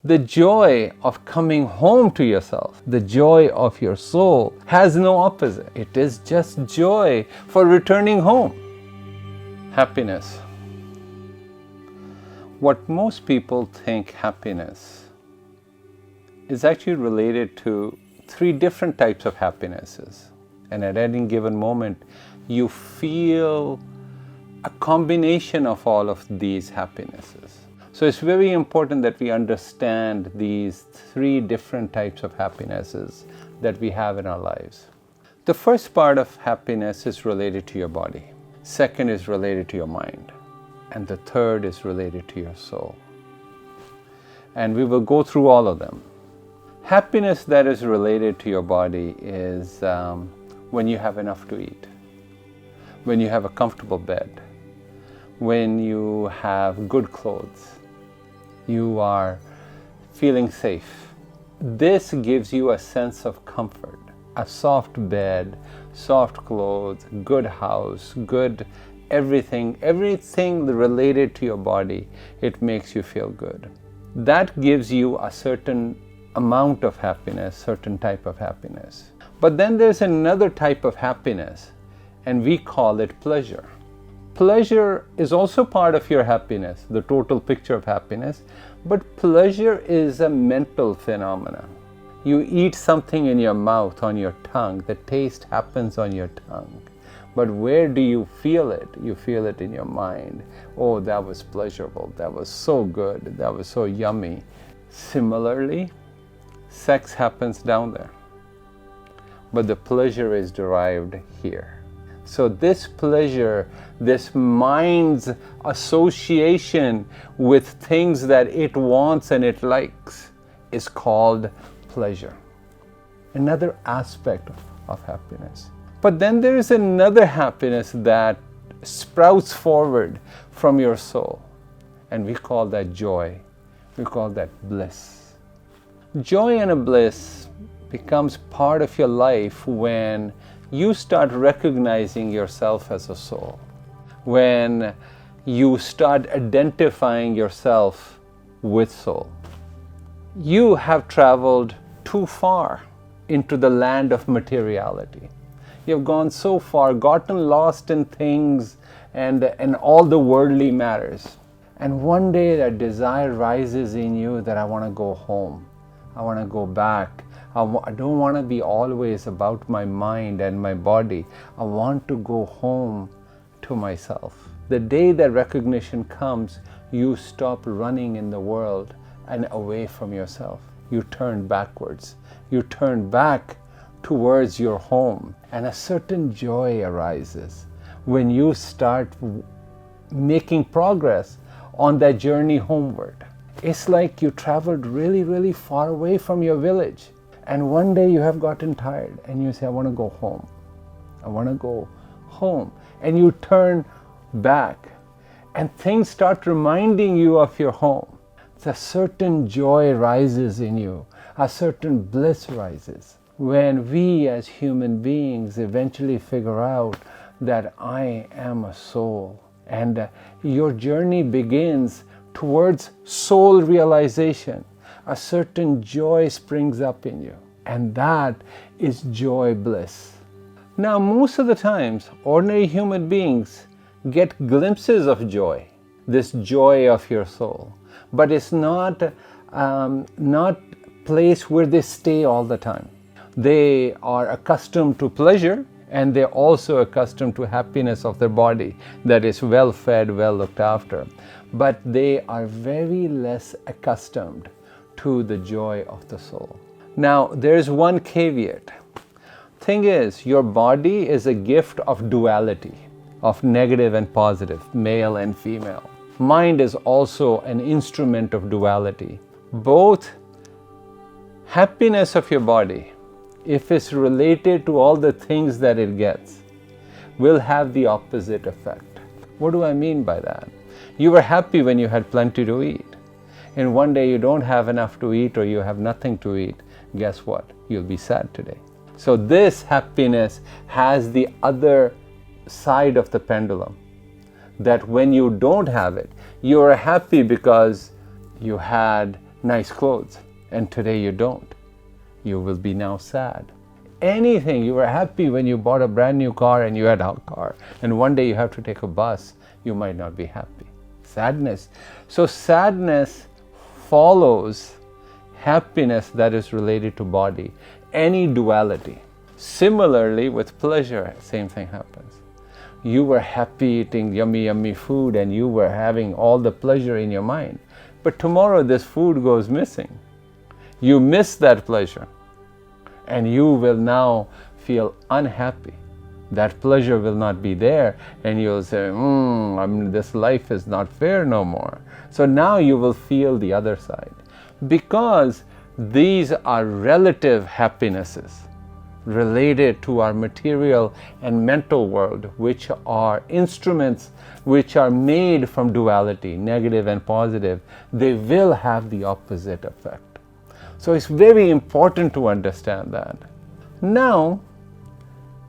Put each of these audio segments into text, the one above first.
The joy of coming home to yourself, the joy of your soul, has no opposite. It is just joy for returning home. Happiness. What most people think happiness is actually related to three different types of happinesses. And at any given moment, you feel a combination of all of these happinesses. So it's very important that we understand these three different types of happinesses that we have in our lives. The first part of happiness is related to your body. Second is related to your mind. And the third is related to your soul. And we will go through all of them. Happiness that is related to your body is when you have enough to eat, when you have a comfortable bed, when you have good clothes, you are feeling safe. This gives you a sense of comfort. A soft bed, soft clothes, good house, good everything related to your body, it makes you feel good. That gives you a certain amount of happiness, certain type of happiness. But then there's another type of happiness, and we call it pleasure. Pleasure is also part of your happiness, the total picture of happiness, but pleasure is a mental phenomenon. You eat something in your mouth, on your tongue, the taste happens on your tongue. But where do you feel it? You feel it in your mind. Oh, that was pleasurable, that was so good, that was so yummy. Similarly, sex happens down there, but the pleasure is derived here. So this pleasure, this mind's association with things that it wants and it likes is called pleasure. Another aspect of happiness. But then there is another happiness that sprouts forward from your soul, and we call that joy. We call that bliss. Joy and a bliss becomes part of your life when you start recognizing yourself as a soul, when you start identifying yourself with soul. You have traveled too far into the land of materiality. You've gone so far, gotten lost in things and all the worldly matters. And one day that desire rises in you that I want to go home. I want to go back. I don't want to be always about my mind and my body. I want to go home to myself. The day that recognition comes, you stop running in the world and away from yourself. You turn backwards. You turn back towards your home. And a certain joy arises when you start making progress on that journey homeward. It's like you traveled really, really far away from your village. And one day you have gotten tired and you say, I want to go home. I want to go home. And you turn back and things start reminding you of your home. A certain joy rises in you. A certain bliss rises. When we as human beings eventually figure out that I am a soul, and your journey begins towards soul realization, a certain joy springs up in you, and that is joy bliss. Now, most of the times, ordinary human beings get glimpses of joy, this joy of your soul, but it's not place where they stay all the time. They are accustomed to pleasure, and they're also accustomed to happiness of their body that is well fed, well looked after. But they are very less accustomed to the joy of the soul. Now, there's one caveat. Thing is, your body is a gift of duality, of negative and positive, male and female. Mind is also an instrument of duality. Both happiness of your body, if it's related to all the things that it gets, will have the opposite effect. What do I mean by that? You were happy when you had plenty to eat. And one day you don't have enough to eat or you have nothing to eat. Guess what? You'll be sad today. So this happiness has the other side of the pendulum. That when you don't have it, you're happy because you had nice clothes and today you don't. You will be now sad. Anything, you were happy when you bought a brand new car and you had a car, and one day you have to take a bus, you might not be happy. Sadness. So sadness follows happiness that is related to body, any duality. Similarly with pleasure, same thing happens. You were happy eating yummy, yummy food and you were having all the pleasure in your mind. But tomorrow this food goes missing. You miss that pleasure and you will now feel unhappy. That pleasure will not be there and you'll say, this life is not fair no more. So now you will feel the other side. Because these are relative happinesses related to our material and mental world, which are instruments which are made from duality, negative and positive, they will have the opposite effect. So it's very important to understand that. Now,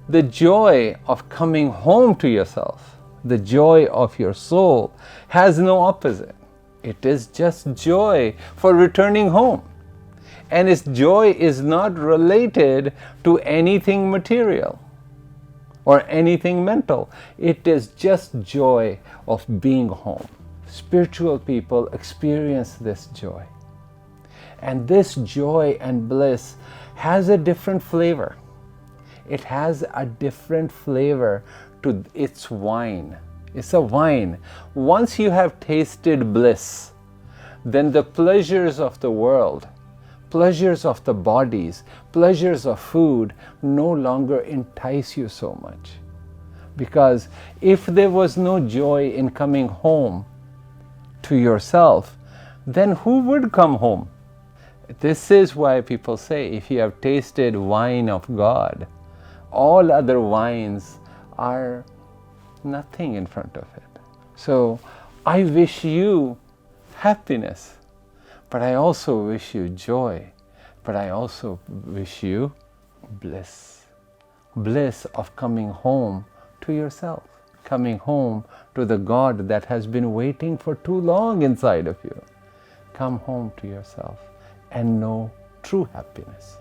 the joy of coming home to yourself, the joy of your soul, has no opposite. It is just joy for returning home. And its joy is not related to anything material or anything mental. It is just joy of being home. Spiritual people experience this joy. And this joy and bliss has a different flavor. It has a different flavor to its wine. It's a wine. Once you have tasted bliss, then the pleasures of the world, pleasures of the bodies, pleasures of food no longer entice you so much. Because if there was no joy in coming home to yourself, then who would come home? This is why people say, if you have tasted wine of God, all other wines are nothing in front of it. So I wish you happiness, but I also wish you joy, but I also wish you bliss. Bliss of coming home to yourself, coming home to the God that has been waiting for too long inside of you. Come home to yourself and know true happiness.